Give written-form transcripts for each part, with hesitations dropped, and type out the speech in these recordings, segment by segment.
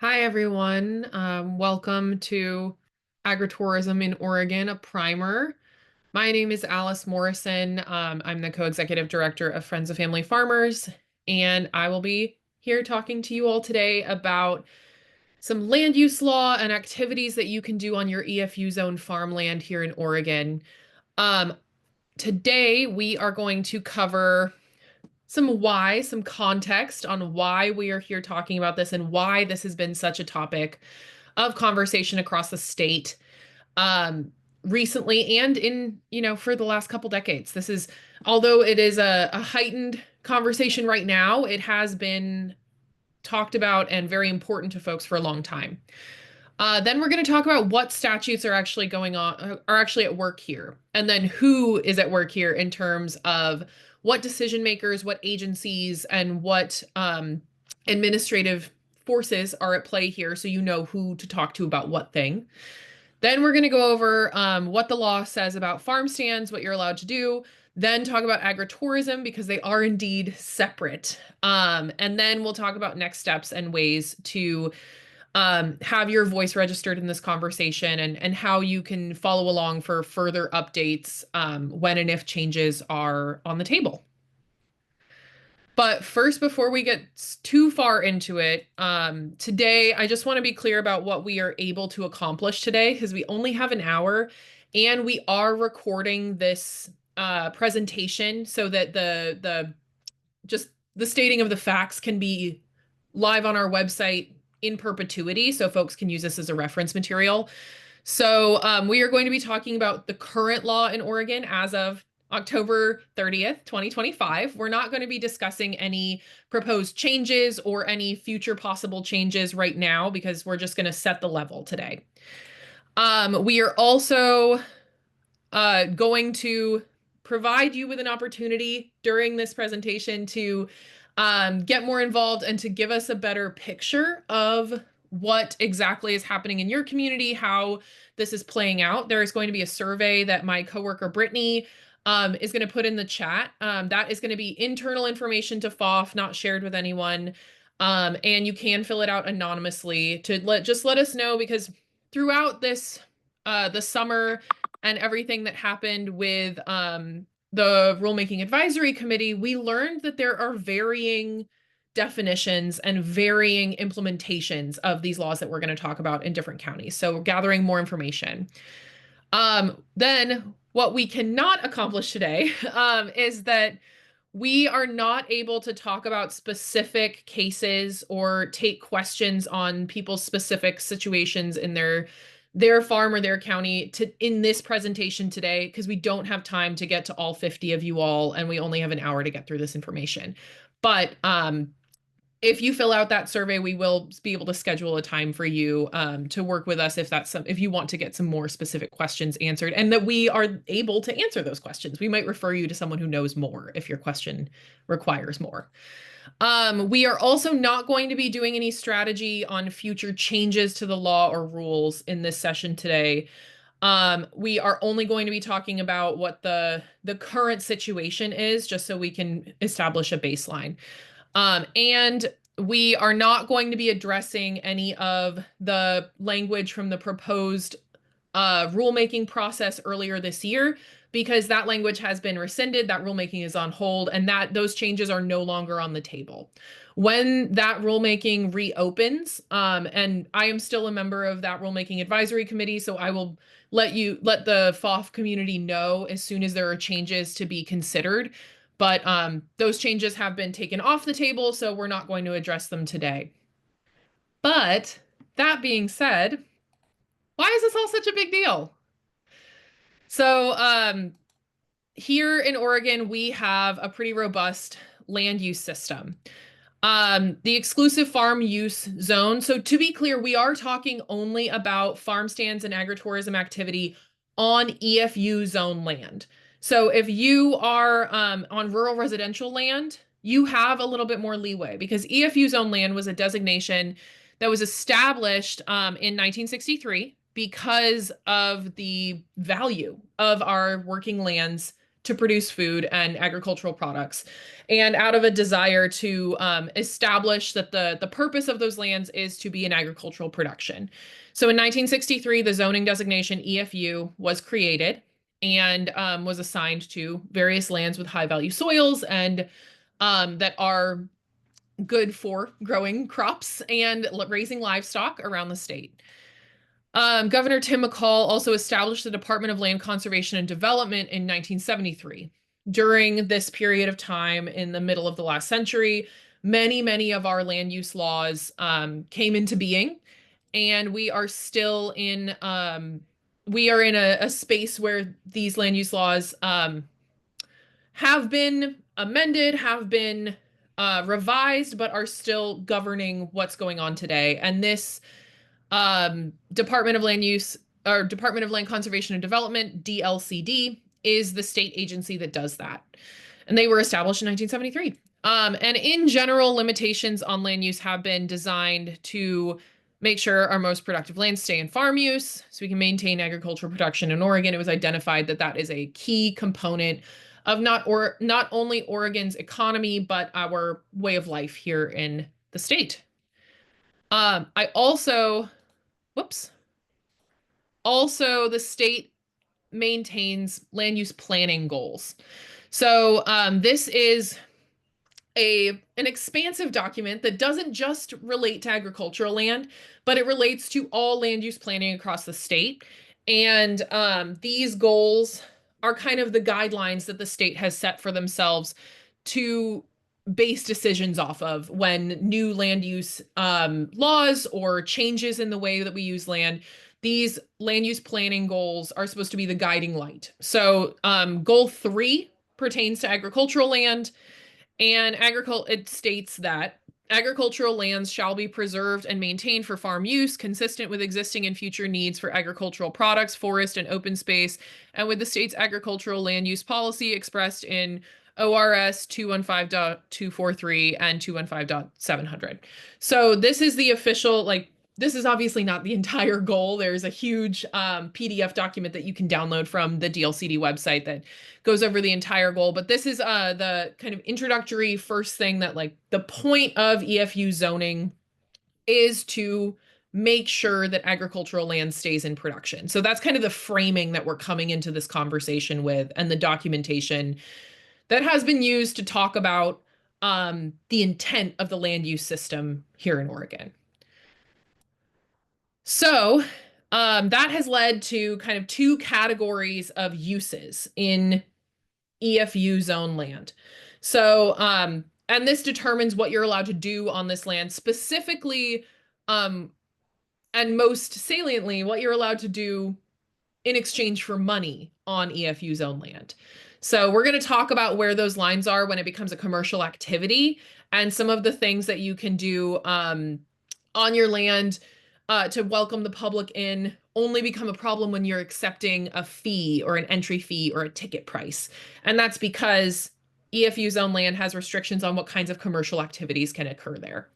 Hi, everyone. Welcome to Agritourism in Oregon, a primer. My name is Alice Morrison. I'm the co-executive director of Friends of Family Farmers, and I will be here talking to you all today about some land use law and activities that you can do on your EFU zone farmland here in Oregon. Um, Today, we are going to cover some context on why we are here talking about this and why this has been such a topic of conversation across the state um, recently and for the last couple decades. This is, although it is a heightened conversation right now, it has been talked about and very important to folks for a long time. Then we're going to talk about what statutes are actually are actually at work here, and then who is at work here in terms of what decision makers, what agencies, and what administrative forces are at play here, so you know who to talk to about what thing. Then we're going to go over what the law says about farm stands, what you're allowed to do. Then talk about agritourism because they are indeed separate. And then we'll talk about next steps and ways to have your voice registered in this conversation and how you can follow along for further updates when and if changes are on the table. But first, before we get too far into it, today I just want to be clear about what we are able to accomplish today because we only have an hour and we are recording this presentation so that the stating of the facts can be live on our website in perpetuity so folks can use this as a reference material. So we are going to be talking about the current law in Oregon as of October 30th, 2025. We're not going to be discussing any proposed changes or any future possible changes right now because we're just going to set the level today. We are also going to provide you with an opportunity during this presentation to get more involved and to give us a better picture of what exactly is happening in your community, how this is playing out. There is going to be a survey that my coworker Brittany is going to put in the chat. That is going to be internal information to FoFF, not shared with anyone. And you can fill it out anonymously to just let us know because throughout this the summer and everything that happened with the rulemaking advisory committee, we learned that there are varying definitions and varying implementations of these laws that we're going to talk about in different counties. So we're gathering more information. Then what we cannot accomplish today is that we are not able to talk about specific cases or take questions on people's specific situations in their farm or their county in this presentation today because we don't have time to get to all 50 of you all and we only have an hour to get through this information. But if you fill out that survey, we will be able to schedule a time for you to work with us if you want to get some more specific questions answered and that we are able to answer those questions. We might refer you to someone who knows more if your question requires more. We are also not going to be doing any strategy on future changes to the law or rules in this session today. We are only going to be talking about what the current situation is, just so we can establish a baseline. And we are not going to be addressing any of the language from the proposed rulemaking process earlier this year because that language has been rescinded, that rulemaking is on hold, and that those changes are no longer on the table. When that rulemaking reopens, and I am still a member of that rulemaking advisory committee, so I will let the FoFF community know as soon as there are changes to be considered. But those changes have been taken off the table, so we're not going to address them today. But that being said, why is this all such a big deal? So here in Oregon, we have a pretty robust land use system. The exclusive farm use zone. So to be clear, we are talking only about farm stands and agritourism activity on EFU zone land. So if you are on rural residential land, you have a little bit more leeway because EFU zone land was a designation that was established in 1963 because of the value of our working lands to produce food and agricultural products, and out of a desire to establish that the purpose of those lands is to be in agricultural production. So in 1963, the zoning designation EFU was created and was assigned to various lands with high value soils and that are good for growing crops and raising livestock around the state. Governor Tim McCall also established the Department of Land Conservation and Development in 1973. During this period of time in the middle of the last century, many of our land use laws came into being, and we are still in a space where these land use laws have been amended, have been revised, but are still governing what's going on today. And this Department of Land Use or Department of Land Conservation and Development, DLCD, is the state agency that does that. And they were established in 1973. And in general, limitations on land use have been designed to make sure our most productive lands stay in farm use so we can maintain agricultural production in Oregon. It was identified that that is a key component of not only Oregon's economy, but our way of life here in the state. Also, the state maintains land use planning goals. So this is an expansive document that doesn't just relate to agricultural land, but it relates to all land use planning across the state. And these goals are kind of the guidelines that the state has set for themselves to base decisions off of when new land use laws or changes in the way that we use land. These land use planning goals are supposed to be the guiding light. So goal 3 pertains to agricultural land, and it states that agricultural lands shall be preserved and maintained for farm use, consistent with existing and future needs for agricultural products, forest, and open space, and with the state's agricultural land use policy expressed in ORS 215.243 and 215.700. So this is the official, this is obviously not the entire goal. There's a huge PDF document that you can download from the DLCD website that goes over the entire goal. But this is the kind of introductory first thing that the point of EFU zoning is to make sure that agricultural land stays in production. So that's kind of the framing that we're coming into this conversation with, and the documentation that has been used to talk about the intent of the land use system here in Oregon. So that has led to kind of 2 categories of uses in EFU zone land. So, and this determines what you're allowed to do on this land, specifically, and most saliently, what you're allowed to do in exchange for money on EFU zone land. So we're going to talk about where those lines are when it becomes a commercial activity, and some of the things that you can do on your land to welcome the public in only become a problem when you're accepting a fee or an entry fee or a ticket price. And that's because EFU zone land has restrictions on what kinds of commercial activities can occur there.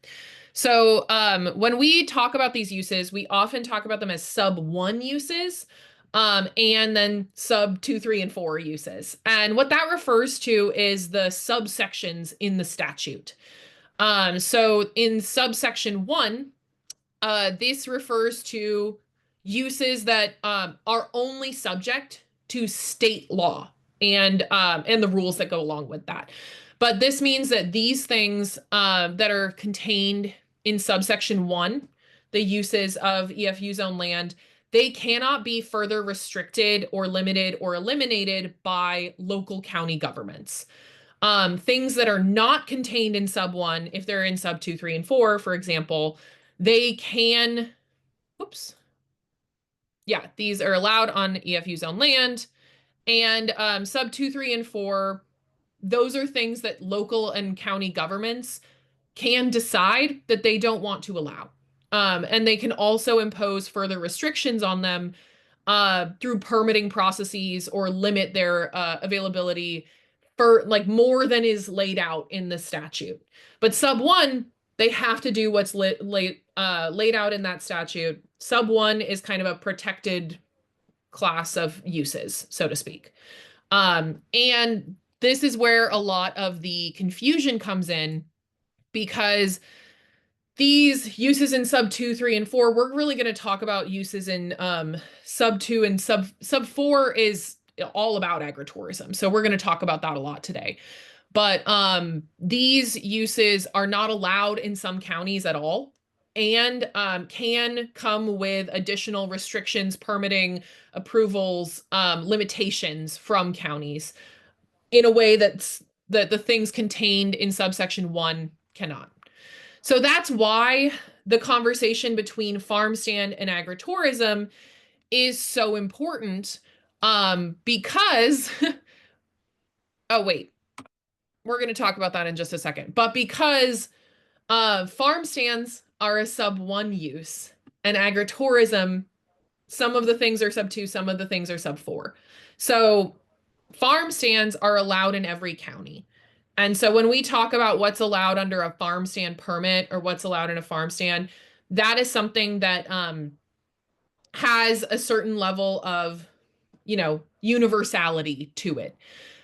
So when we talk about these uses, we often talk about them as sub 1 uses, and then sub 2, 3, and 4 uses. And what that refers to is the subsections in the statute. So in subsection 1, this refers to uses that are only subject to state law and the rules that go along with that. But this means that these things that are contained in subsection 1, the uses of EFU zone land, they cannot be further restricted or limited or eliminated by local county governments. Things that are not contained in sub 1, if they're in sub 2, 3, and 4, for example, they can, these are allowed on EFU zone land. And sub 2, 3, and 4, those are things that local and county governments can decide that they don't want to allow. And they can also impose further restrictions on them through permitting processes or limit their availability for more than is laid out in the statute. But sub 1, they have to do what's laid out in that statute. Sub 1 is kind of a protected class of uses, so to speak. And this is where a lot of the confusion comes in, because these uses in sub 2, 3, and 4, we're really going to talk about uses in sub 2, and sub 4 is all about agritourism. So we're going to talk about that a lot today. But these uses are not allowed in some counties at all, and can come with additional restrictions, permitting, approvals, limitations from counties in a way that the things contained in subsection 1 cannot. So that's why the conversation between farm stand and agritourism is so important, because oh wait, we're going to talk about that in just a second. But because farm stands are a sub 1 use, and agritourism, some of the things are sub 2, some of the things are sub 4. So farm stands are allowed in every county. And so when we talk about what's allowed under a farm stand permit or what's allowed in a farm stand, that is something that has a certain level of, universality to it.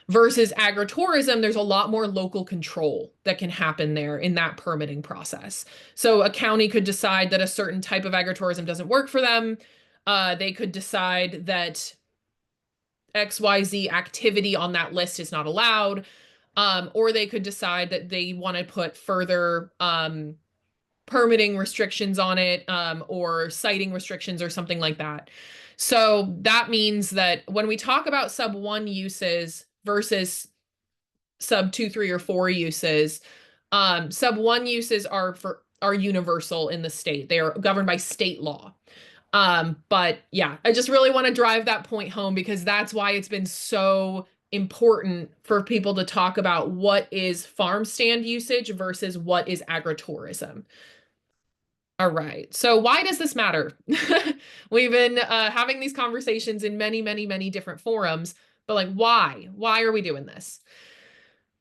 Versus agritourism, there's a lot more local control that can happen there in that permitting process. So a county could decide that a certain type of agritourism doesn't work for them. They could decide that XYZ activity on that list is not allowed. Or they could decide that they want to put further permitting restrictions on it, or siting restrictions or something like that. So that means that when we talk about sub 1 uses versus sub 2, 3, or 4 uses, sub 1 uses are universal in the state. They are governed by state law. But yeah, I just really want to drive that point home, because that's why it's been so important for people to talk about what is farm stand usage versus what is agritourism. All right. So why does this matter? We've been having these conversations in many, many, many different forums, but like, why? Why are we doing this?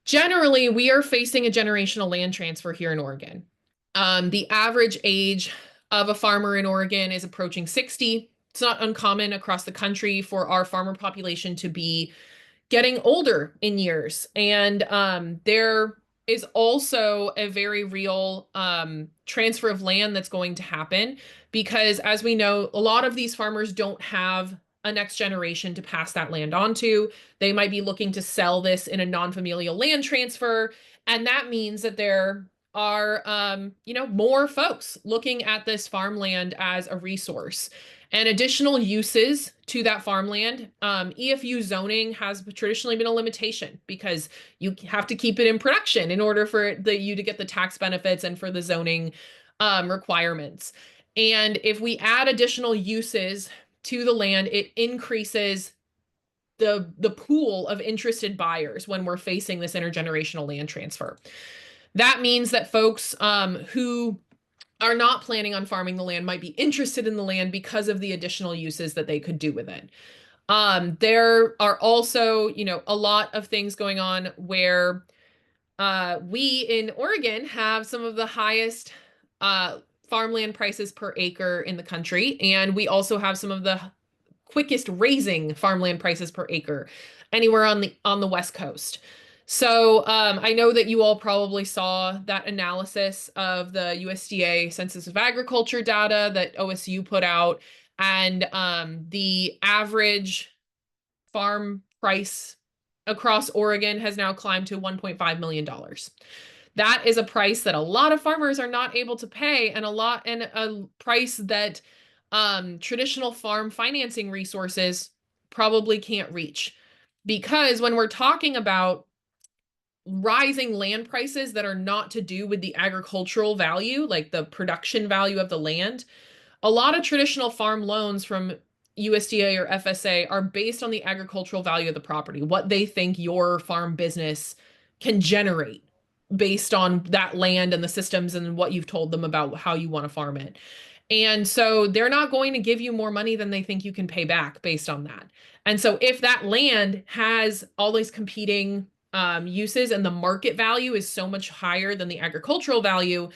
Generally, we are facing a generational land transfer here in Oregon. The average age of a farmer in Oregon is approaching 60. It's not uncommon across the country for our farmer population to be getting older in years. And there is also a very real transfer of land that's going to happen, because as we know, a lot of these farmers don't have a next generation to pass that land on to. They might be looking to sell this in a non-familial land transfer. And that means that there are, more folks looking at this farmland as a resource. And additional uses to that farmland, EFU zoning has traditionally been a limitation, because you have to keep it in production in order for you to get the tax benefits and for the zoning requirements. And if we add additional uses to the land, it increases the pool of interested buyers when we're facing this intergenerational land transfer. That means that folks who are not planning on farming the land might be interested in the land because of the additional uses that they could do with it. There are also, a lot of things going on where we in Oregon have some of the highest farmland prices per acre in the country, and we also have some of the quickest raising farmland prices per acre anywhere on the West Coast. So I know that you all probably saw that analysis of the USDA Census of Agriculture data that OSU put out, and the average farm price across Oregon has now climbed to $1.5 million. That is a price that a lot of farmers are not able to pay, and a price that traditional farm financing resources probably can't reach. Because when we're talking about rising land prices that are not to do with the agricultural value, like the production value of the land, a lot of traditional farm loans from USDA or FSA are based on the agricultural value of the property, what they think your farm business can generate based on that land and the systems and what you've told them about how you want to farm it. And so they're not going to give you more money than they think you can pay back based on that. And so if that land has all these competing uses and the market value is so much higher than the agricultural value,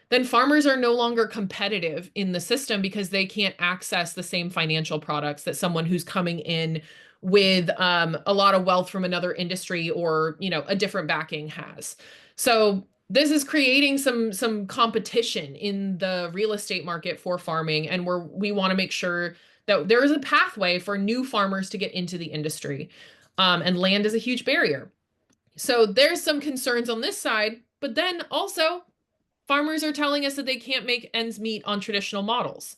then farmers are no longer competitive in the system because they can't access the same financial products that someone who's coming in with a lot of wealth from another industry or, a different backing has. So this is creating some competition in the real estate market for farming, and we want to make sure that there is a pathway for new farmers to get into the industry. And land is a huge barrier. So there's some concerns on this side, but then also farmers are telling us that they can't make ends meet on traditional models.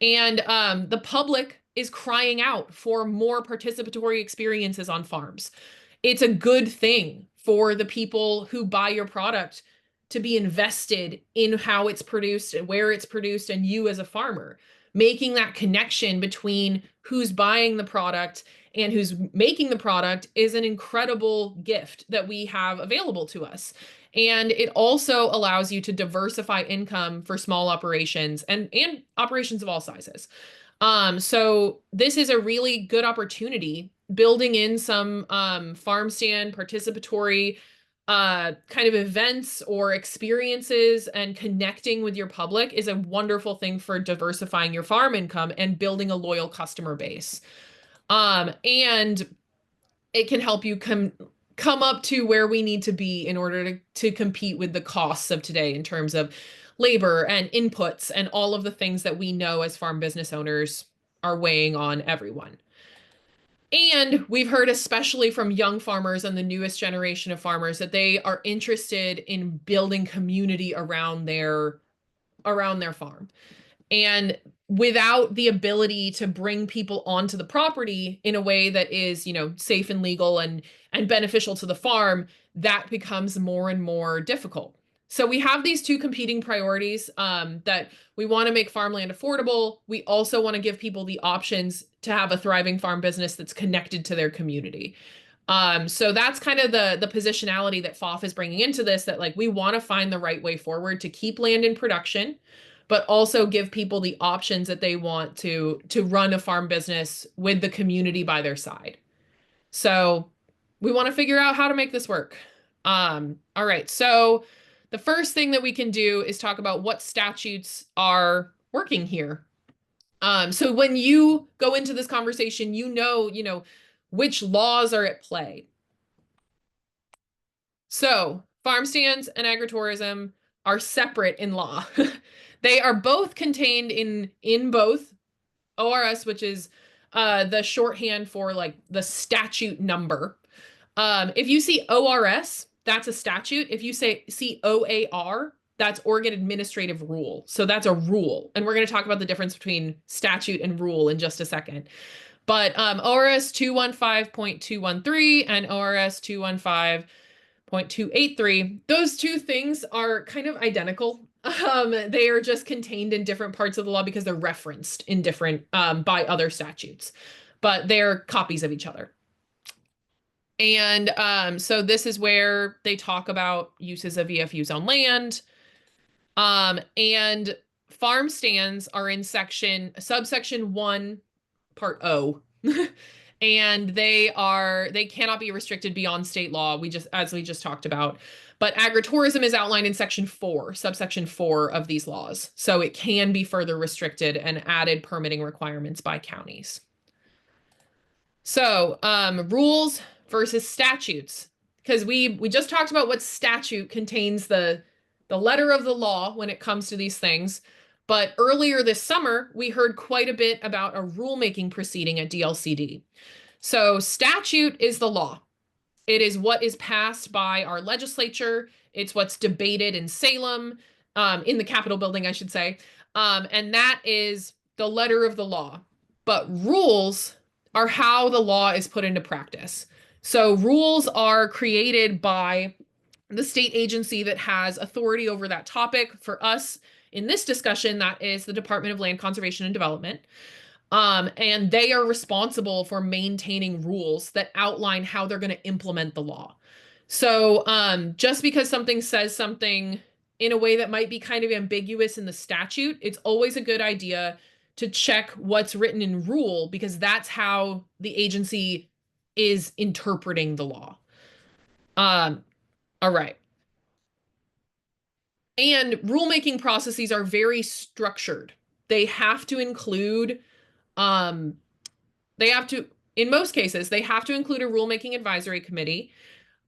And the public is crying out for more participatory experiences on farms. It's a good thing for the people who buy your product to be invested in how it's produced and where it's produced, and you as a farmer. Making that connection between who's buying the product and who's making the product is an incredible gift that we have available to us. And it also allows you to diversify income for small operations and operations of all sizes. So this is a really good opportunity. Building in some farm stand participatory kind of events or experiences and connecting with your public is a wonderful thing for diversifying your farm income and building a loyal customer base. And it can help you come up to where we need to be in order to compete with the costs of today in terms of labor and inputs and all of the things that we know as farm business owners are weighing on everyone. And we've heard, especially from young farmers and the newest generation of farmers, that they are interested in building community around their farm. And without the ability to bring people onto the property in a way that is, safe and legal and beneficial to the farm, that becomes more and more difficult. So we have these two competing priorities, that we want to make farmland affordable. We also want to give people the options to have a thriving farm business that's connected to their community. So that's kind of the positionality that FoFF is bringing into this, that like we want to find the right way forward to keep land in production, but also give people the options that they want to run a farm business with the community by their side. So we want to figure out how to make this work. All right, so the first thing that we can do is talk about what statutes are working here. So when you go into this conversation, which laws are at play. So farm stands and agritourism are separate in law. They are both contained in both ORS, which is the shorthand for like the statute number. If you see ORS, that's a statute. If you see OAR, that's Oregon Administrative Rule. So that's a rule. And we're going to talk about the difference between statute and rule in just a second. But ORS 215.213 and ORS 215.283, those two things are kind of identical. They are just contained in different parts of the law because they're referenced in different by other statutes, but they're copies of each other. And so this is where they talk about uses of VFUs on land. And farm stands are in subsection 1, part O. And they cannot be restricted beyond state law, as we just talked about. But agritourism is outlined in section 4, subsection 4 of these laws. So it can be further restricted and added permitting requirements by counties. So rules versus statutes, because we just talked about what statute contains the letter of the law when it comes to these things. But earlier this summer, we heard quite a bit about a rulemaking proceeding at DLCD. So statute is the law. It is what is passed by our legislature. It's what's debated in Salem, in the Capitol building, I should say. And that is the letter of the law. But rules are how the law is put into practice. So rules are created by the state agency that has authority over that topic. For us in this discussion, that is the Department of Land Conservation and Development. And they are responsible for maintaining rules that outline how they're going to implement the law. So just because something says something in a way that might be kind of ambiguous in the statute, it's always a good idea to check what's written in rule, because that's how the agency is interpreting the law. All right. And rulemaking processes are very structured. They have to include, in most cases, they have to include a rulemaking advisory committee.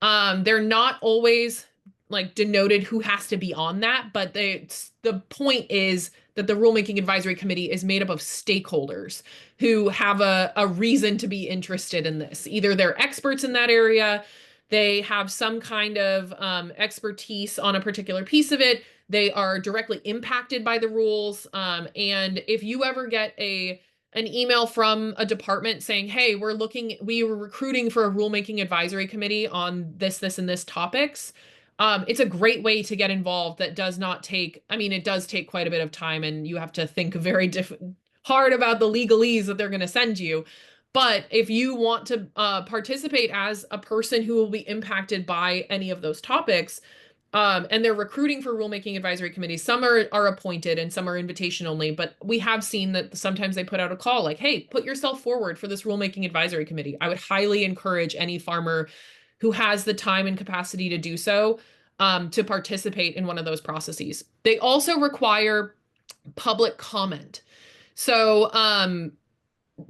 They're not always like denoted who has to be on that, but the point is that the rulemaking advisory committee is made up of stakeholders who have a reason to be interested in this. Either they're experts in that area, they have some kind of expertise on a particular piece of it, they are directly impacted by the rules. And if you ever get an email from a department saying, hey, we were recruiting for a rulemaking advisory committee on this, and this topics. It's a great way to get involved that does not take, I mean, it does take quite a bit of time and you have to think very hard about the legalese that they're going to send you. But if you want to participate as a person who will be impacted by any of those topics, and they're recruiting for rulemaking advisory committees. Some are appointed and some are invitation only, but we have seen that sometimes they put out a call like, hey, put yourself forward for this rulemaking advisory committee. I would highly encourage any farmer who has the time and capacity to do so to participate in one of those processes. They also require public comment. So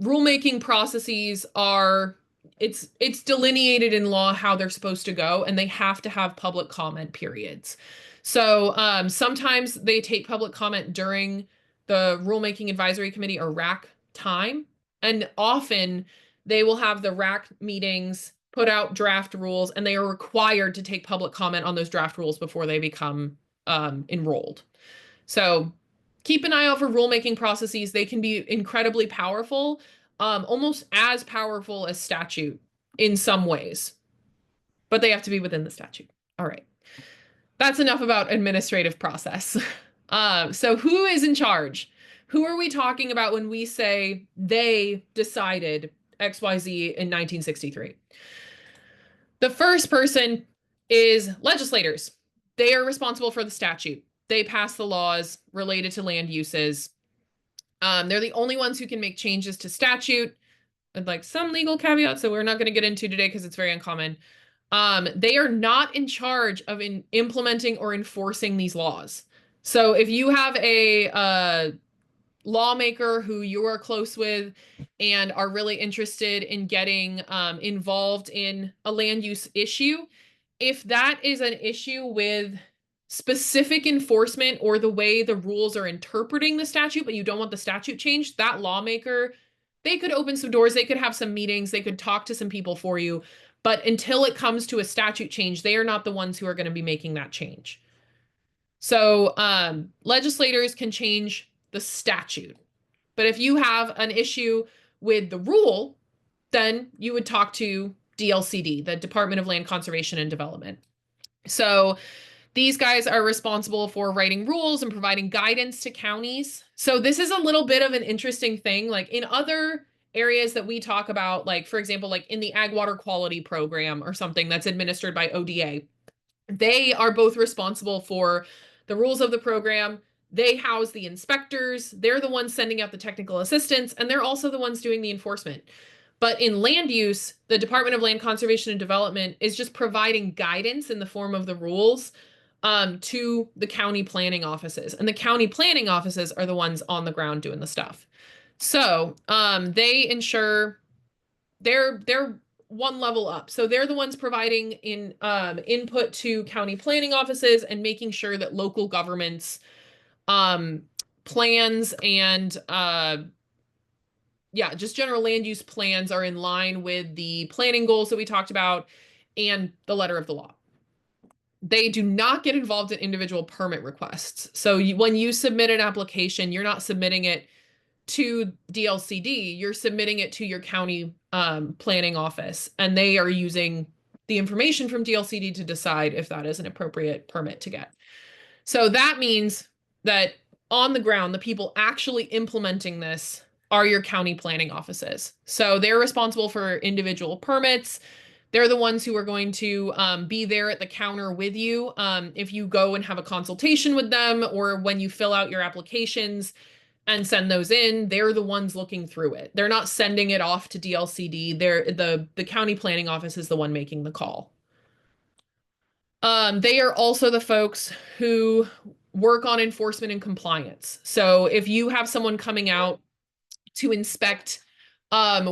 rulemaking processes are it's delineated in law how they're supposed to go, and they have to have public comment periods. So sometimes they take public comment during the rulemaking advisory committee or RAC time, and often they will have the RAC meetings, put out draft rules, and they are required to take public comment on those draft rules before they become enrolled. So keep an eye out for rulemaking processes. They can be incredibly powerful, almost as powerful as statute in some ways, but they have to be within the statute. All right. That's enough about administrative process. So who is in charge? Who are we talking about when we say they decided XYZ in 1963? The first person is legislators. They are responsible for the statute. They pass the laws related to land uses. They're the only ones who can make changes to statute, with like some legal caveats that we're not going to get into today because it's very uncommon. They are not in charge of implementing or enforcing these laws. So if you have a lawmaker who you are close with and are really interested in getting involved in a land use issue, if that is an issue with specific enforcement or the way the rules are interpreting the statute, but you don't want the statute changed, that lawmaker, they could open some doors, they could have some meetings, they could talk to some people for you. But until it comes to a statute change, they are not the ones who are going to be making that change. So legislators can change the statute. But if you have an issue with the rule, then you would talk to DLCD, the Department of Land Conservation and Development. So these guys are responsible for writing rules and providing guidance to counties. So this is a little bit of an interesting thing. Like in other areas that we talk about, like for example, like in the Ag Water Quality Program or something that's administered by ODA, they are both responsible for the rules of the program. They house the inspectors. They're the ones sending out the technical assistance, and they're also the ones doing the enforcement. But in land use, the Department of Land Conservation and Development is just providing guidance in the form of the rules to the county planning offices. And the county planning offices are the ones on the ground doing the stuff. So they ensure they're one level up. So they're the ones providing input to county planning offices and making sure that local governments plans and just general land use plans are in line with the planning goals that we talked about and the letter of the law. They do not get involved in individual permit requests. So when you submit an application, you're not submitting it to DLCD, you're submitting it to your county planning office, and they are using the information from DLCD to decide if that is an appropriate permit to get. So that means that on the ground, the people actually implementing this are your county planning offices. So they're responsible for individual permits. They're the ones who are going to be there at the counter with you if you go and have a consultation with them, or when you fill out your applications and send those in, they're the ones looking through it. They're not sending it off to DLCD. The county planning office is the one making the call. They are also the folks who work on enforcement and compliance. So if you have someone coming out to inspect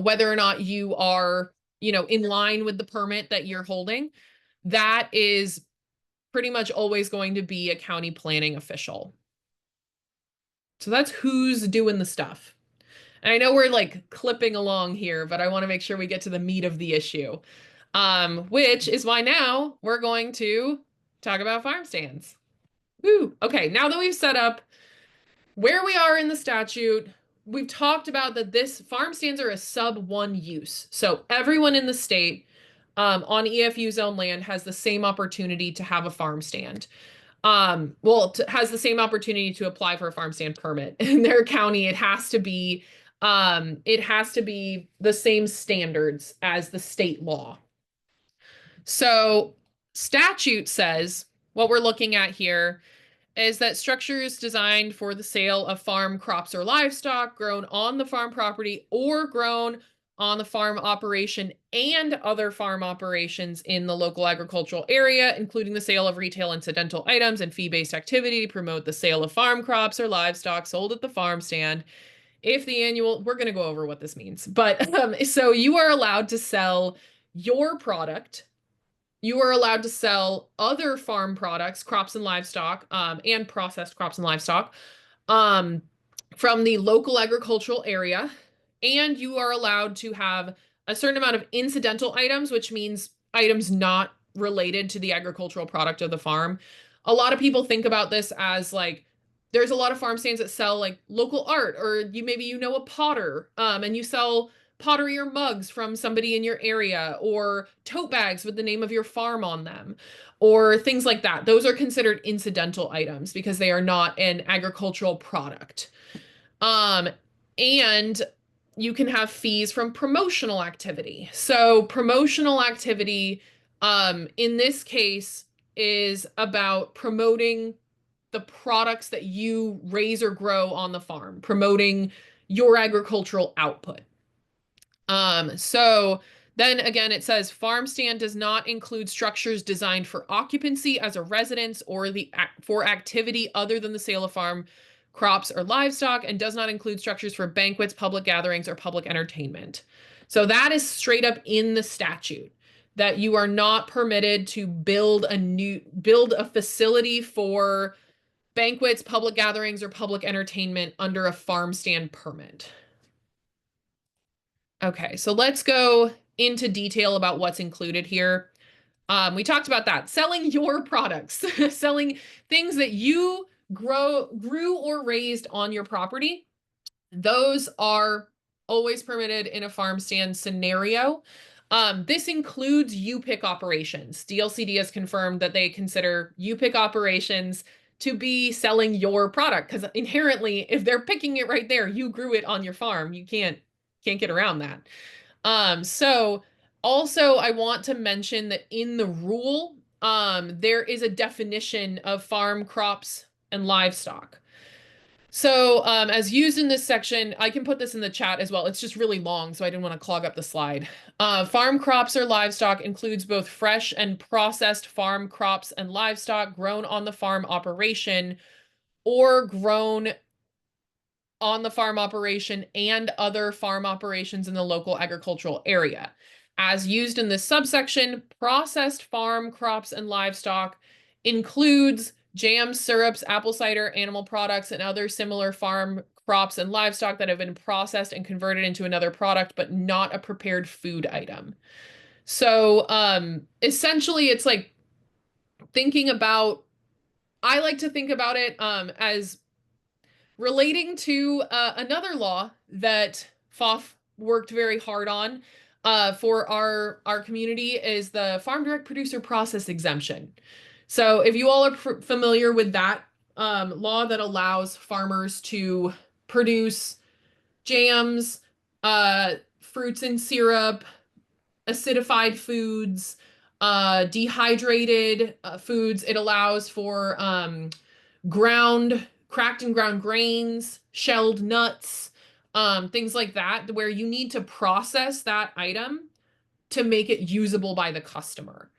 whether or not you are, in line with the permit that you're holding, that is pretty much always going to be a county planning official. So that's who's doing the stuff. And I know we're like clipping along here, but I want to make sure we get to the meat of the issue, which is why now we're going to talk about farm stands. Woo. Okay, now that we've set up where we are in the statute, we've talked about that this farm stands are a sub 1 use. So everyone in the state on EFU zone land has the same opportunity to have a farm stand. Has the same opportunity to apply for a farm stand permit. In their county, it has to be the same standards as the state law. So statute says what we're looking at here is that structures designed for the sale of farm crops or livestock grown on the farm property or grown on the farm operation and other farm operations in the local agricultural area, including the sale of retail incidental items and fee-based activity to promote the sale of farm crops or livestock sold at the farm stand. If the annual, we're going to go over what this means, but so you are allowed to sell your product. You are allowed to sell other farm products, crops and livestock, and processed crops and livestock, from the local agricultural area. And you are allowed to have a certain amount of incidental items, which means items not related to the agricultural product of the farm. A lot of people think about this as like, there's a lot of farm stands that sell like local art, or maybe you know a potter, and you sell pottery or mugs from somebody in your area, or tote bags with the name of your farm on them, or things like that. Those are considered incidental items because they are not an agricultural product. And you can have fees from promotional activity. So promotional activity, in this case, is about promoting the products that you raise or grow on the farm, promoting your agricultural output. So then again, it says farm stand does not include structures designed for occupancy as a residence or for activity other than the sale of farm crops or livestock, and does not include structures for banquets, public gatherings, or public entertainment. So that is straight up in the statute, that you are not permitted to build a facility for banquets, public gatherings, or public entertainment under a farm stand permit. Okay, so let's go into detail about what's included here. We talked about that. Selling your products, selling things that you grew or raised on your property. Those are always permitted in a farm stand scenario. This includes U-pick operations. DLCD has confirmed that they consider U-pick operations to be selling your product, because inherently, if they're picking it right there, you grew it on your farm. You can't get around that. So also I want to mention that in the rule, there is a definition of farm crops and livestock. So as used in this section, I can put this in the chat as well. It's just really long, so I didn't want to clog up the slide. Farm crops or livestock includes both fresh and processed farm crops and livestock grown on the farm operation or grown on the farm operation and other farm operations in the local agricultural area. As used in this subsection, processed farm crops and livestock includes jams, syrups, apple cider, animal products, and other similar farm crops and livestock that have been processed and converted into another product, but not a prepared food item. So essentially, it's like I like to think about it as relating to another law that FoFF worked very hard on for our community, is the Farm Direct Producer Process Exemption. So if you all are familiar with that law that allows farmers to produce jams, fruits and syrup, acidified foods, dehydrated foods, it allows for cracked and ground grains, shelled nuts, things like that, where you need to process that item to make it usable by the customer.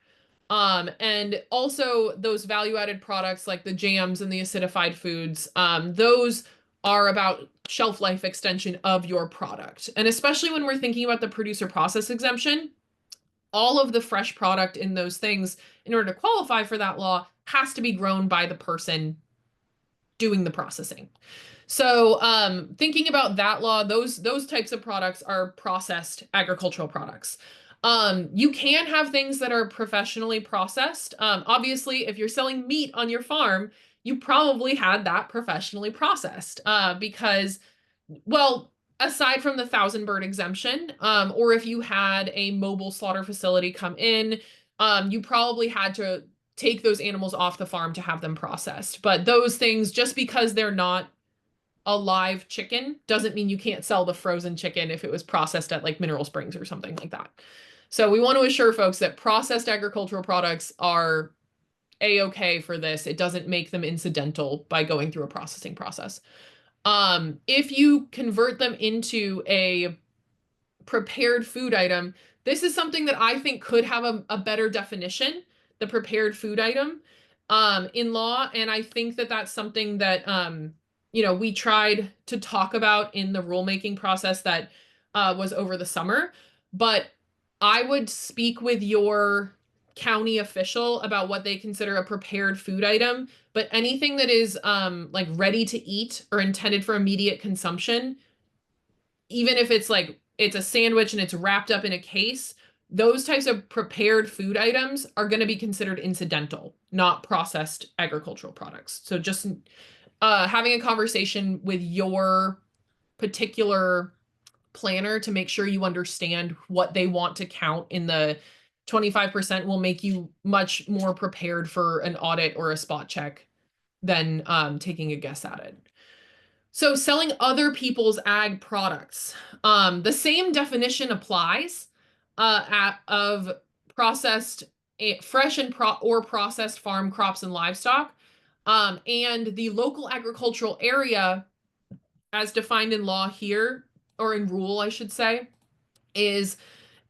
And also those value-added products like the jams and the acidified foods, those are about shelf life extension of your product. And especially when we're thinking about the producer process exemption, all of the fresh product in those things, in order to qualify for that law, has to be grown by the person doing the processing. So thinking about that law, those types of products are processed agricultural products. You can have things that are professionally processed. Obviously, if you're selling meat on your farm, you probably had that professionally processed because, well, aside from the 1,000 bird exemption, or if you had a mobile slaughter facility come in, you probably had to take those animals off the farm to have them processed. But those things, just because they're not a live chicken, doesn't mean you can't sell the frozen chicken if it was processed at like Mineral Springs or something like that. So we want to assure folks that processed agricultural products are a-okay for this. It doesn't make them incidental by going through a processing process. If you convert them into a prepared food item, this is something that I think could have a better definition, the prepared food item, in law. And I think that that's something that, we tried to talk about in the rulemaking process that was over the summer. But I would speak with your county official about what they consider a prepared food item. But anything that is like ready to eat or intended for immediate consumption, even if it's like it's a sandwich and it's wrapped up in a case, those types of prepared food items are going to be considered incidental, not processed agricultural products. So just having a conversation with your particular planner to make sure you understand what they want to count in the 25% will make you much more prepared for an audit or a spot check than taking a guess at it. So selling other people's ag products. The same definition applies of processed, fresh and or processed farm crops and livestock. And the local agricultural area, as defined in law here, or in rule, I should say,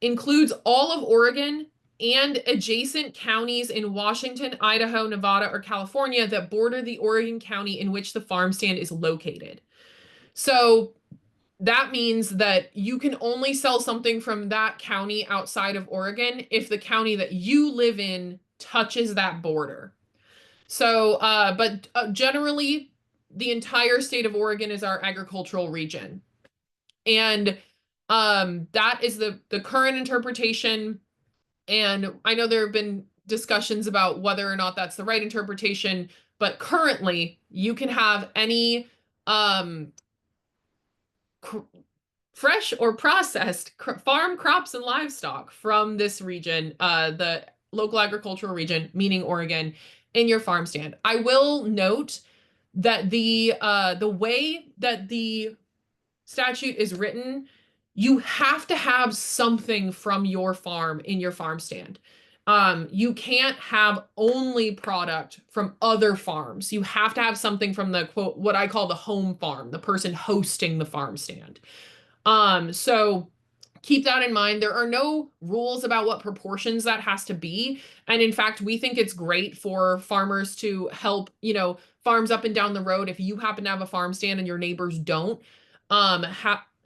includes all of Oregon and adjacent counties in Washington, Idaho, Nevada, or California that border the Oregon county in which the farm stand is located. So that means that you can only sell something from that county outside of Oregon if the county that you live in touches that border. So, but generally, the entire state of Oregon is our agricultural region. And that is the current interpretation. And I know there have been discussions about whether or not that's the right interpretation, but currently you can have any fresh or processed farm crops and livestock from this region, the local agricultural region, meaning Oregon, in your farm stand. I will note that the way that the statute is written, you have to have something from your farm in your farm stand. You can't have only product from other farms. You have to have something from the quote, what I call the home farm, the person hosting the farm stand. So keep that in mind. There are no rules about what proportions that has to be. And in fact, we think it's great for farmers to help, farms up and down the road. If you happen to have a farm stand and your neighbors don't,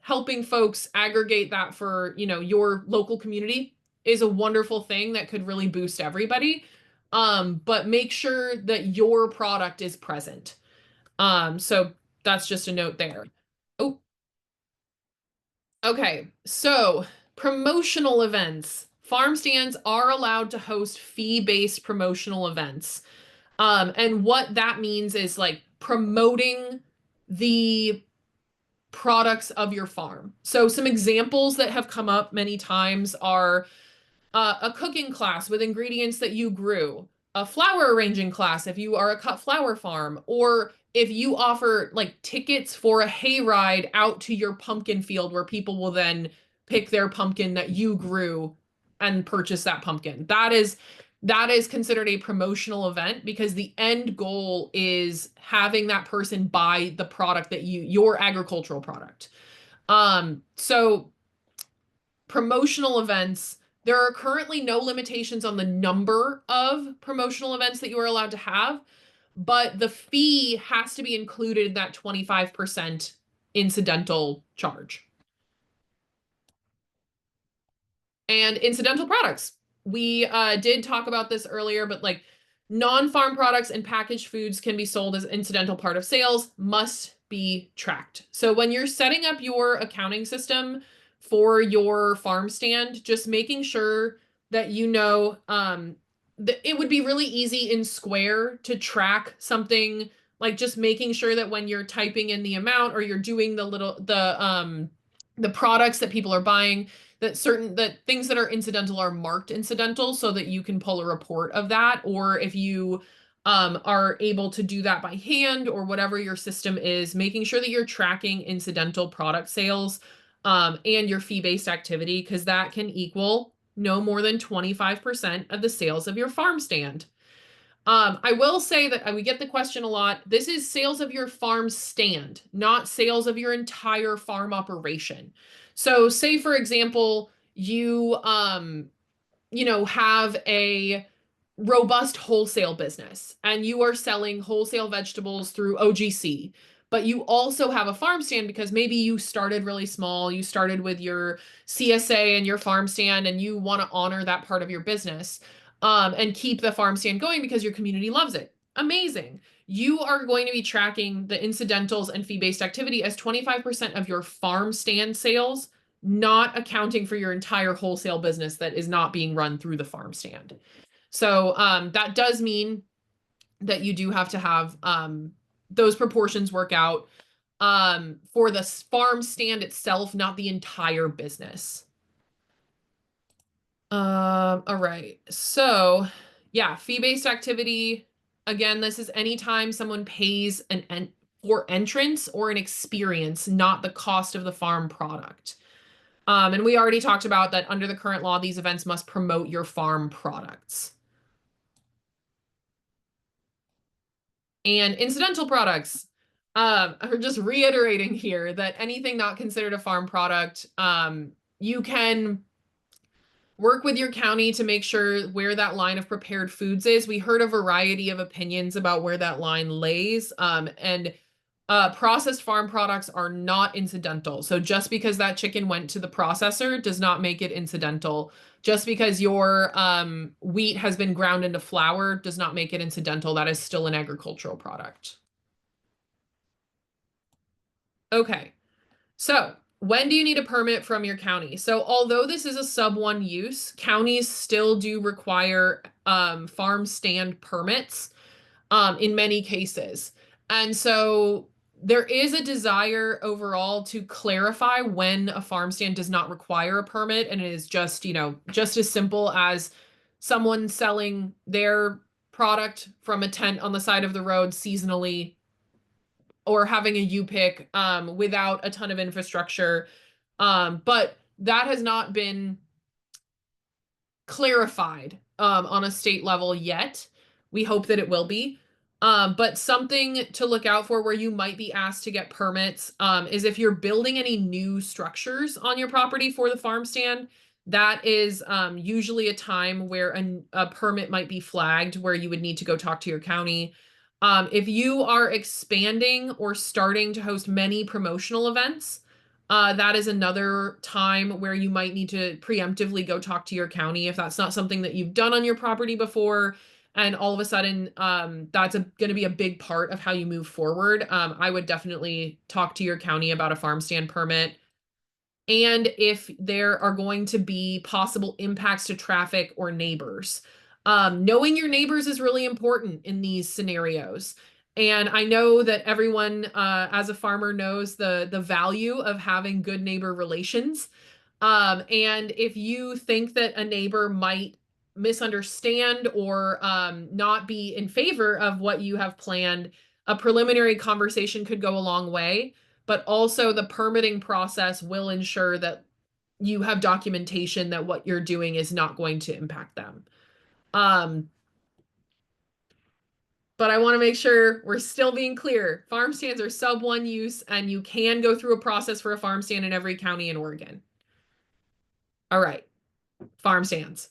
helping folks aggregate that for, your local community is a wonderful thing that could really boost everybody. But make sure that your product is present. So that's just a note there. Oh, okay. So promotional events. Farm stands are allowed to host fee-based promotional events. And what that means is like promoting the products of your farm. So some examples that have come up many times are a cooking class with ingredients that you grew, a flower arranging class if you are a cut flower farm, or if you offer like tickets for a hayride out to your pumpkin field where people will then pick their pumpkin that you grew and purchase that pumpkin. That is considered a promotional event because the end goal is having that person buy the product that your agricultural product. So promotional events, there are currently no limitations on the number of promotional events that you are allowed to have, but the fee has to be included in that 25% incidental charge. And incidental products. We did talk about this earlier, but like non-farm products and packaged foods can be sold as incidental part of sales, must be tracked. So when you're setting up your accounting system for your farm stand, just making sure that you know that it would be really easy in Square to track something, like just making sure that when you're typing in the amount or you're doing the products that people are buying, that things that are incidental are marked incidental so that you can pull a report of that. Or if you are able to do that by hand or whatever your system is, making sure that you're tracking incidental product sales and your fee-based activity, because that can equal no more than 25% of the sales of your farm stand. I will say that we get the question a lot. This is sales of your farm stand, not sales of your entire farm operation. So say, for example, you have a robust wholesale business and you are selling wholesale vegetables through OGC, but you also have a farm stand because maybe you started really small, you started with your CSA and your farm stand and you want to honor that part of your business and keep the farm stand going because your community loves it. Amazing. You are going to be tracking the incidentals and fee-based activity as 25% of your farm stand sales, not accounting for your entire wholesale business that is not being run through the farm stand. So that does mean that you do have to have those proportions work out for the farm stand itself, not the entire business. All right. So yeah, fee-based activity. Again, this is anytime someone pays for entrance or an experience, not the cost of the farm product. And we already talked about that under the current law, these events must promote your farm products. And incidental products. I'm just reiterating here that anything not considered a farm product, you can work with your county to make sure where that line of prepared foods is. We heard a variety of opinions about where that line lays, and processed farm products are not incidental. So just because that chicken went to the processor does not make it incidental. Just because your wheat has been ground into flour does not make it incidental. That is still an agricultural product. Okay, so when do you need a permit from your county? So although this is a sub 1 use, counties still do require farm stand permits in many cases. And so there is a desire overall to clarify when a farm stand does not require a permit, and it is just, just as simple as someone selling their product from a tent on the side of the road seasonally, or having a U-pick without a ton of infrastructure. But that has not been clarified on a state level yet. We hope that it will be. But something to look out for where you might be asked to get permits is if you're building any new structures on your property for the farm stand. That is usually a time where a permit might be flagged, where you would need to go talk to your county. If you are expanding or starting to host many promotional events, that is another time where you might need to preemptively go talk to your county if that's not something that you've done on your property before. And all of a sudden, that's going to be a big part of how you move forward. I would definitely talk to your county about a farm stand permit. And if there are going to be possible impacts to traffic or neighbors. Knowing your neighbors is really important in these scenarios. And I know that everyone as a farmer knows the value of having good neighbor relations. And if you think that a neighbor might misunderstand or not be in favor of what you have planned, a preliminary conversation could go a long way. But also the permitting process will ensure that you have documentation that what you're doing is not going to impact them. But I want to make sure we're still being clear. Farm stands are sub 1 use, and you can go through a process for a farm stand in every county in Oregon. All right, farm stands.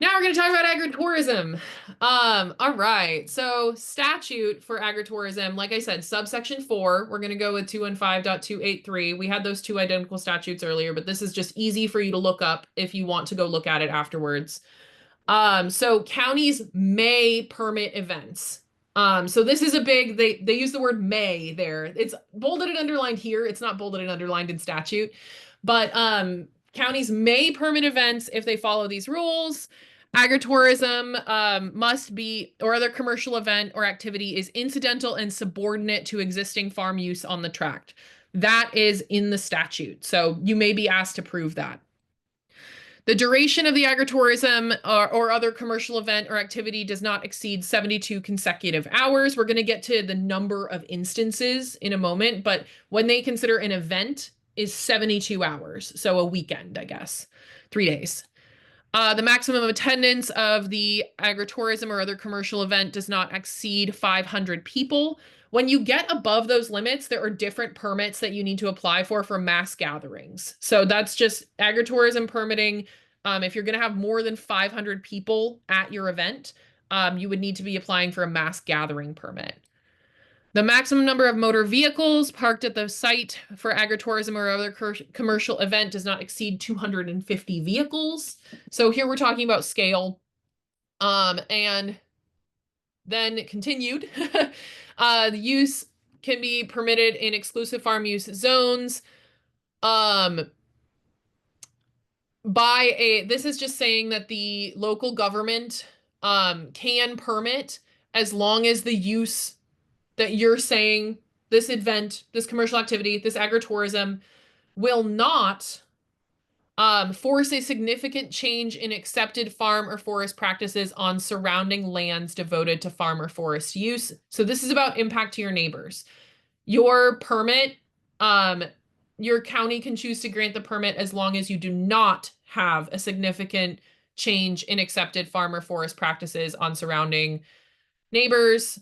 Now we're going to talk about agritourism. All right. So statute for agritourism, like I said, subsection 4, we're going to go with 215.283. We had those two identical statutes earlier, but this is just easy for you to look up if you want to go look at it afterwards. So counties may permit events. So this is a big, they use the word may there. It's bolded and underlined here. It's not bolded and underlined in statute, but counties may permit events if they follow these rules. Agritourism must be, or other commercial event or activity is incidental and subordinate to existing farm use on the tract. That is in the statute. So you may be asked to prove that. The duration of the agritourism or other commercial event or activity does not exceed 72 consecutive hours. We're going to get to the number of instances in a moment, but when they consider an event is 72 hours. So a weekend, I guess, 3 days. The maximum attendance of the agritourism or other commercial event does not exceed 500 people. When you get above those limits, there are different permits that you need to apply for mass gatherings. So that's just agritourism permitting. If you're going to have more than 500 people at your event, you would need to be applying for a mass gathering permit. The maximum number of motor vehicles parked at the site for agritourism or other commercial event does not exceed 250 vehicles. So here we're talking about scale. And then it continued. The use can be permitted in exclusive farm use zones. This is just saying that the local government can permit as long as the use that you're saying, this event, this commercial activity, this agritourism will not force a significant change in accepted farm or forest practices on surrounding lands devoted to farm or forest use. So this is about impact to your neighbors. Your permit, your county can choose to grant the permit as long as you do not have a significant change in accepted farm or forest practices on surrounding neighbors,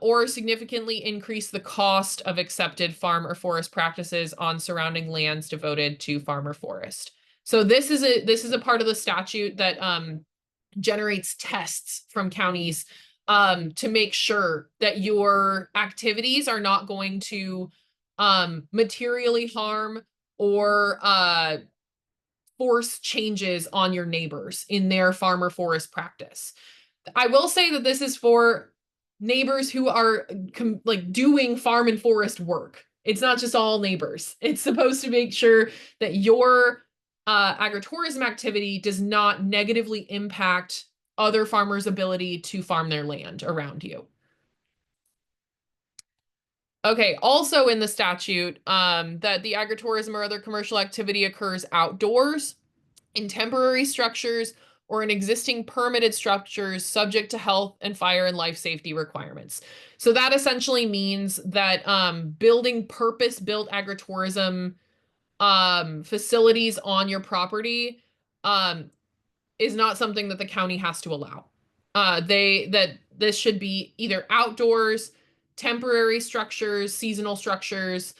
or significantly increase the cost of accepted farm or forest practices on surrounding lands devoted to farm or forest. So this is a part of the statute that generates tests from counties to make sure that your activities are not going to materially harm or force changes on your neighbors in their farm or forest practice. I will say that this is for neighbors who are like doing farm and forest work. It's not just all neighbors. It's supposed to make sure that your agritourism activity does not negatively impact other farmers' ability to farm their land around you. Okay, also in the statute, that the agritourism or other commercial activity occurs outdoors, in temporary structures, or in existing permitted structures subject to health and fire and life safety requirements. So that essentially means that building purpose-built agritourism facilities on your property is not something that the county has to allow. This should be either outdoors, temporary structures, seasonal structures,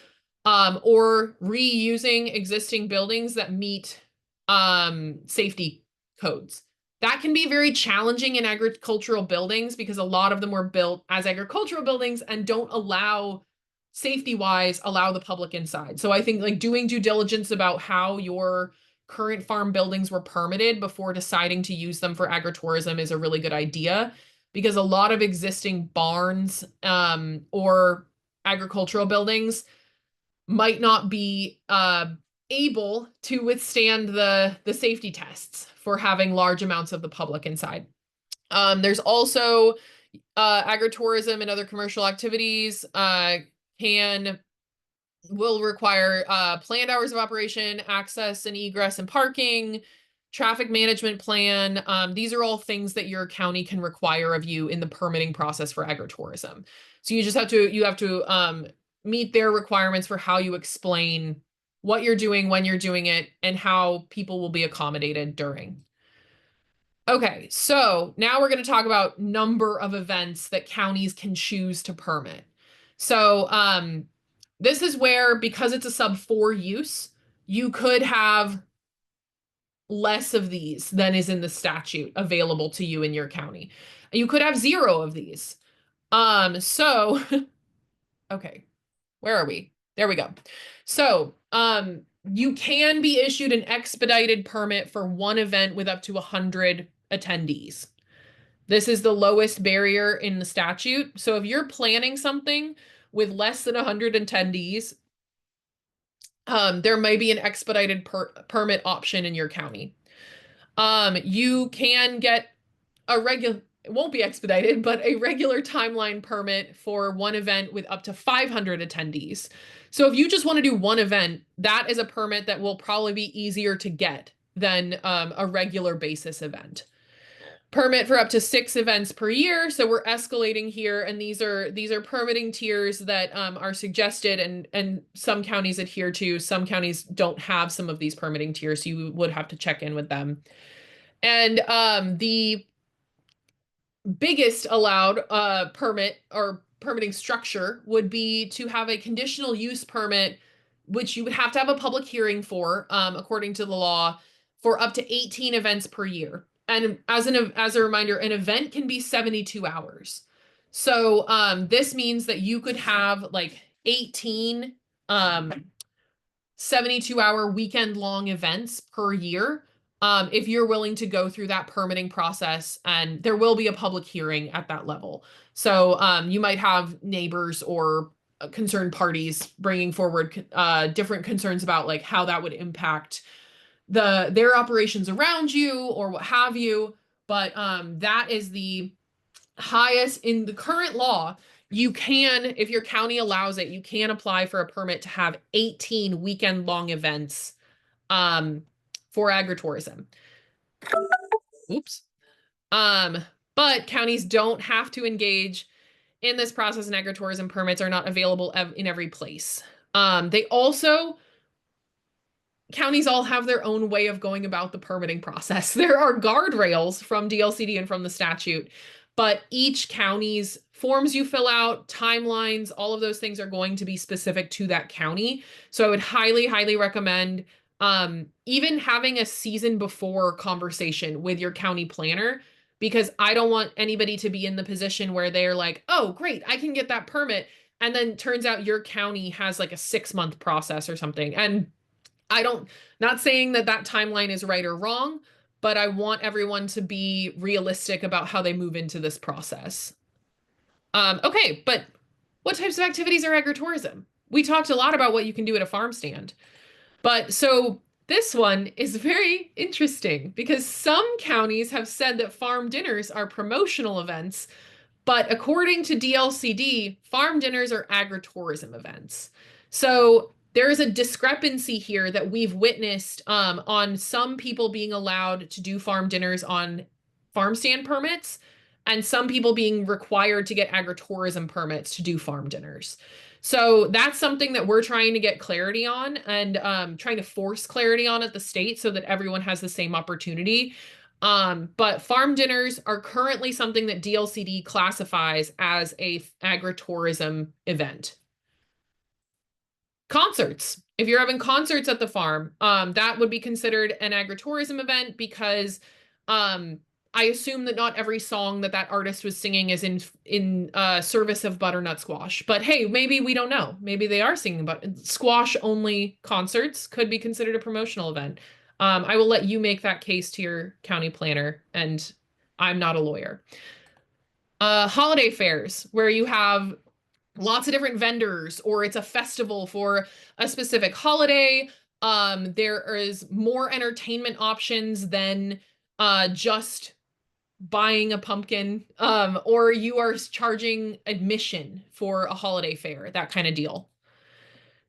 or reusing existing buildings that meet safety codes. That can be very challenging in agricultural buildings because a lot of them were built as agricultural buildings and don't allow, safety-wise, allow the public inside. So I think like doing due diligence about how your current farm buildings were permitted before deciding to use them for agritourism is a really good idea, because a lot of existing barns or agricultural buildings might not be able to withstand the safety tests for having large amounts of the public inside. There's also agritourism and other commercial activities will require planned hours of operation, access and egress and parking, traffic management plan. These are all things that your county can require of you in the permitting process for agritourism. So you have to meet their requirements for how you explain what you're doing, when you're doing it, and how people will be accommodated during. Okay, so now we're going to talk about number of events that counties can choose to permit. So this is where, because it's a sub 4 use, you could have less of these than is in the statute available to you in your county. You could have 0 of these. So, okay, where are we? There we go. So, you can be issued an expedited permit for one event with up to 100 attendees. This is the lowest barrier in the statute. So if you're planning something with less than 100 attendees, there may be an expedited permit option in your county. You can get a regular, it won't be expedited, but a regular timeline permit for one event with up to 500 attendees. So if you just want to do one event, that is a permit that will probably be easier to get than a regular basis event. Permit for up to 6 events per year. So we're escalating here, and these are permitting tiers that are suggested, and some counties adhere to. Some counties don't have some of these permitting tiers, so you would have to check in with them. And the biggest allowed permit or permitting structure would be to have a conditional use permit, which you would have to have a public hearing for, according to the law, for up to 18 events per year. And as a reminder, an event can be 72 hours. So this means that you could have like 18 72-hour weekend long events per year, if you're willing to go through that permitting process, and there will be a public hearing at that level. So you might have neighbors or concerned parties bringing forward different concerns about like how that would impact their operations around you or what have you. But that is the highest in the current law. You can, if your county allows it, you can apply for a permit to have 18 weekend long events for agritourism. Oops. But counties don't have to engage in this process, and agritourism permits are not available in every place. Counties all have their own way of going about the permitting process. There are guardrails from DLCD and from the statute, but each county's forms you fill out, timelines, all of those things are going to be specific to that county. So I would highly, highly recommend even having a season before conversation with your county planner, because I don't want anybody to be in the position where they're like, oh, great, I can get that permit. And then turns out your county has like a 6-month process or something. And not saying that timeline is right or wrong, but I want everyone to be realistic about how they move into this process. Okay, but what types of activities are agritourism? We talked a lot about what you can do at a farm stand, but so this one is very interesting because some counties have said that farm dinners are promotional events, but according to DLCD, farm dinners are agritourism events. So there is a discrepancy here that we've witnessed on some people being allowed to do farm dinners on farm stand permits, and some people being required to get agritourism permits to do farm dinners. So that's something that we're trying to get clarity on, and trying to force clarity on at the state so that everyone has the same opportunity. But farm dinners are currently something that DLCD classifies as a agritourism event. Concerts. If you're having concerts at the farm, that would be considered an agritourism event because I assume that not every song that artist was singing is in service of butternut squash. But hey, maybe we don't know. Maybe they are singing about squash only. Concerts could be considered a promotional event. I will let you make that case to your county planner, and I'm not a lawyer. Holiday fairs, where you have lots of different vendors, or it's a festival for a specific holiday. There is more entertainment options than just buying a pumpkin, or you are charging admission for a holiday fair, that kind of deal.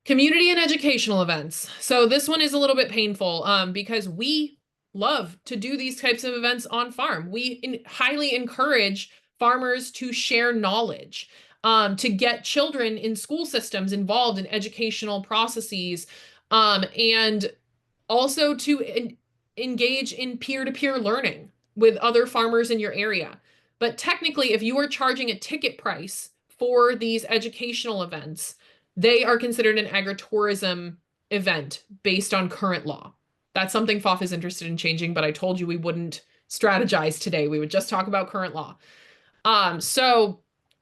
Community and educational events. So this one is a little bit painful because we love to do these types of events on farm. We highly encourage farmers to share knowledge, to get children in school systems involved in educational processes, and also to engage in peer-to-peer learning with other farmers in your area. But technically, if you are charging a ticket price for these educational events, they are considered an agritourism event based on current law. That's something FoFF is interested in changing, but I told you we wouldn't strategize today. We would just talk about current law. So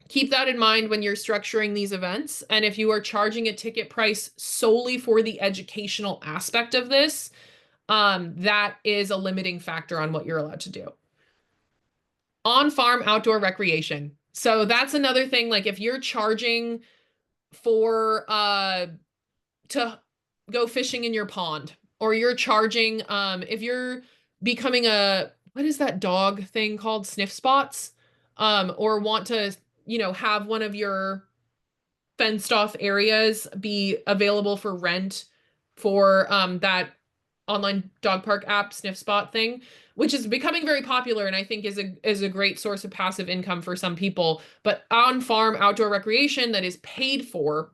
keep that in mind when you're structuring these events. And if you are charging a ticket price solely for the educational aspect of this, that is a limiting factor on what you're allowed to do. On-farm outdoor recreation. So that's another thing, like if you're charging for to go fishing in your pond, or you're charging if you're becoming a, what is that dog thing called, sniff spots, or want to, have one of your fenced off areas be available for rent for that online dog park app sniff spot thing, which is becoming very popular and I think is a great source of passive income for some people. But on farm outdoor recreation that is paid for,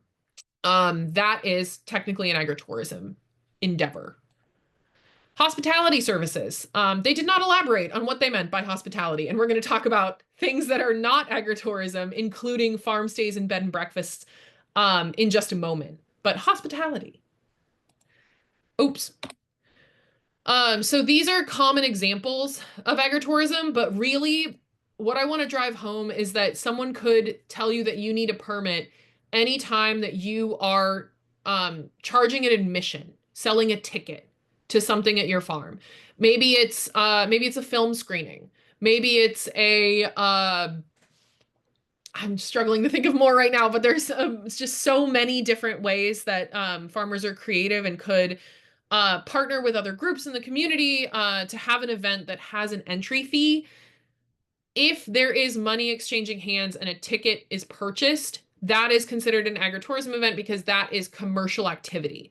that is technically an agritourism endeavor. Hospitality services. They did not elaborate on what they meant by hospitality, and we're going to talk about things that are not agritourism, including farm stays and bed and breakfasts, in just a moment. But hospitality. Oops. So these are common examples of agritourism, but really what I want to drive home is that someone could tell you that you need a permit anytime that you are charging an admission, selling a ticket to something at your farm. Maybe it's a film screening. Maybe it's a I'm struggling to think of more right now, but there's just so many different ways that farmers are creative and could partner with other groups in the community to have an event that has an entry fee. If there is money exchanging hands and a ticket is purchased, that is considered an agritourism event because that is commercial activity.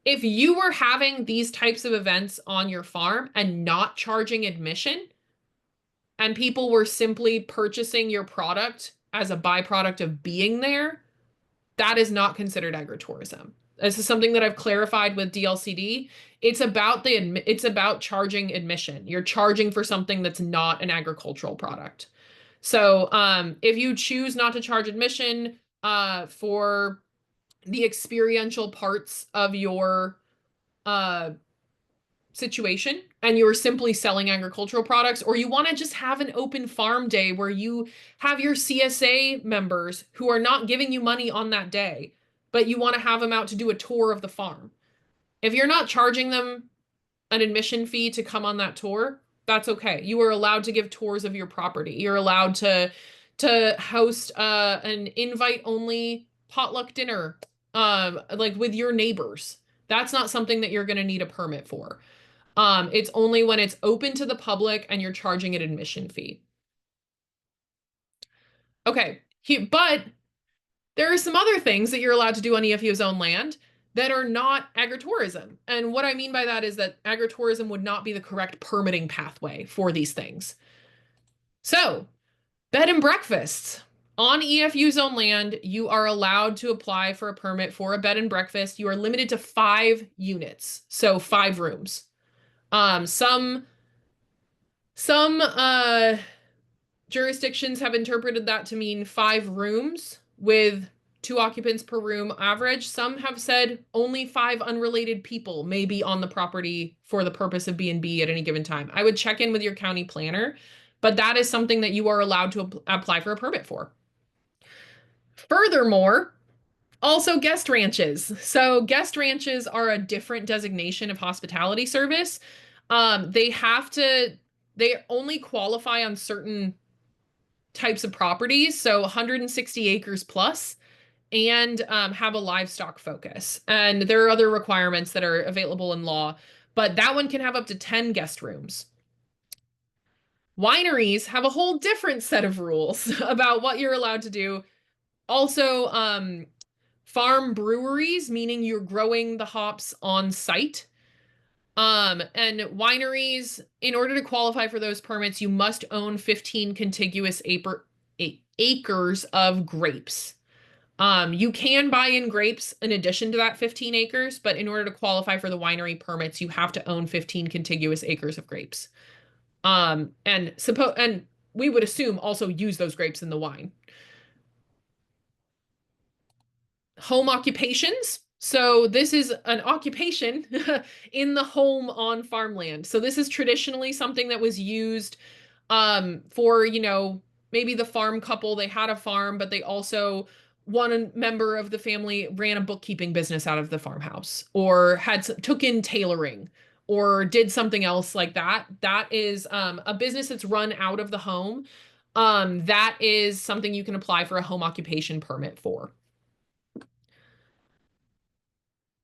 If you were having these types of events on your farm and not charging admission, and people were simply purchasing your product as a byproduct of being there, that is not considered agritourism. This is something that I've clarified with DLCD. It's about charging admission. You're charging for something that's not an agricultural product. So if you choose not to charge admission for the experiential parts of your situation and you're simply selling agricultural products, or you want to just have an open farm day where you have your CSA members who are not giving you money on that day, but you want to have them out to do a tour of the farm. If you're not charging them an admission fee to come on that tour, that's okay. You are allowed to give tours of your property. You're allowed to host an invite-only potluck dinner, like with your neighbors. That's not something that you're going to need a permit for. It's only when it's open to the public and you're charging an admission fee. Okay, but there are some other things that you're allowed to do on EFU's own land that are not agritourism. And what I mean by that is that agritourism would not be the correct permitting pathway for these things. So, bed and breakfasts. On EFU's own land, you are allowed to apply for a permit for a bed and breakfast. You are limited to 5 units, so 5 rooms. Some jurisdictions have interpreted that to mean 5 rooms with 2 occupants per room average. Some have said only 5 unrelated people may be on the property for the purpose of B&B at any given time. I would check in with your county planner, but that is something that you are allowed to apply for a permit for. Furthermore, also guest ranches. So guest ranches are a different designation of hospitality service. They only qualify on certain types of properties, so 160 acres plus, and have a livestock focus. And there are other requirements that are available in law, but that one can have up to 10 guest rooms. Wineries have a whole different set of rules about what you're allowed to do. Also, farm breweries, meaning you're growing the hops on site. And wineries, in order to qualify for those permits, you must own 15 contiguous acres of grapes. You can buy in grapes in addition to that 15 acres, but in order to qualify for the winery permits, you have to own 15 contiguous acres of grapes. And we would assume also use those grapes in the wine. Home occupations. So this is an occupation in the home on farmland. So this is traditionally something that was used for, maybe the farm couple, they had a farm, but they also one member of the family ran a bookkeeping business out of the farmhouse or took in tailoring or did something else like that. That is a business that's run out of the home. That is something you can apply for a home occupation permit for.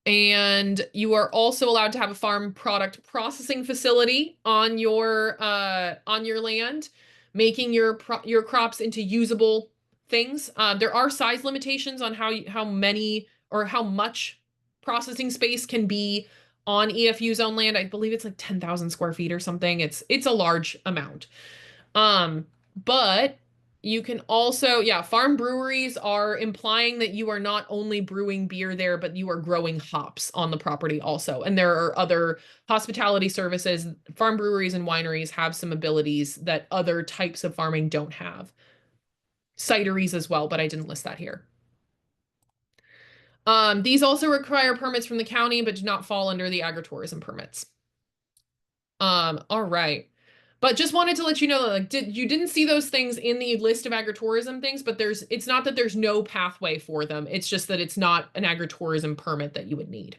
And you are also allowed to have a farm product processing facility on your land, making your crops into usable things. There are size limitations on how many or how much processing space can be on EFU zone land. I believe it's like 10,000 square feet or something. It's a large amount. Um, but you can also, yeah, farm breweries are implying that you are not only brewing beer there, but you are growing hops on the property also. And there are other hospitality services. Farm breweries and wineries have some abilities that other types of farming don't have. Cideries as well, but I didn't list that here. These also require permits from the county, but do not fall under the agritourism permits. All right. But just wanted to let you know that like you didn't see those things in the list of agritourism things, but it's not that there's no pathway for them. It's just that it's not an agritourism permit that you would need.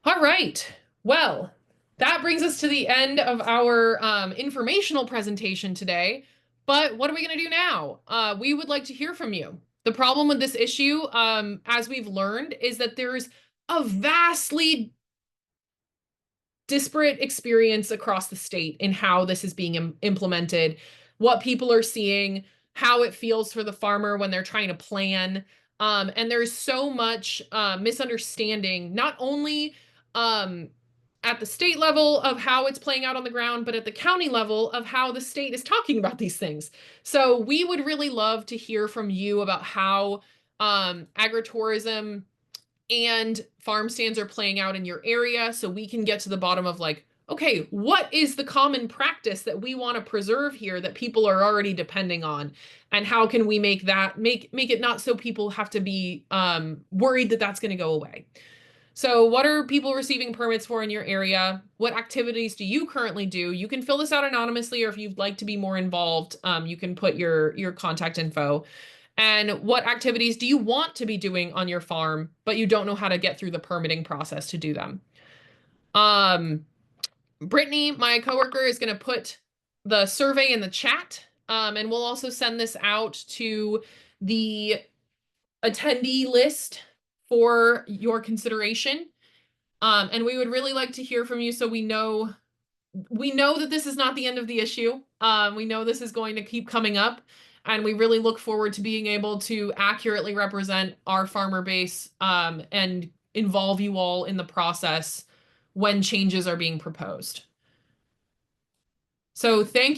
All right. Well, that brings us to the end of our informational presentation today. But what are we going to do now? We would like to hear from you. The problem with this issue, as we've learned, is that there's a vastly disparate experience across the state in how this is being implemented, what people are seeing, how it feels for the farmer when they're trying to plan. And there's so much misunderstanding, not only at the state level of how it's playing out on the ground, but at the county level of how the state is talking about these things. So we would really love to hear from you about how agritourism and farm stands are playing out in your area so we can get to the bottom of like, okay, what is the common practice that we want to preserve here that people are already depending on? And how can we make it not so people have to be worried that that's going to go away? So what are people receiving permits for in your area? What activities do you currently do? You can fill this out anonymously, or if you'd like to be more involved, you can put your contact info. And what activities do you want to be doing on your farm, but you don't know how to get through the permitting process to do them? Brittany, my coworker, is going to put the survey in the chat, and we'll also send this out to the attendee list for your consideration. And we would really like to hear from you so we know that this is not the end of the issue. We know this is going to keep coming up, and we really look forward to being able to accurately represent our farmer base and involve you all in the process when changes are being proposed. So thank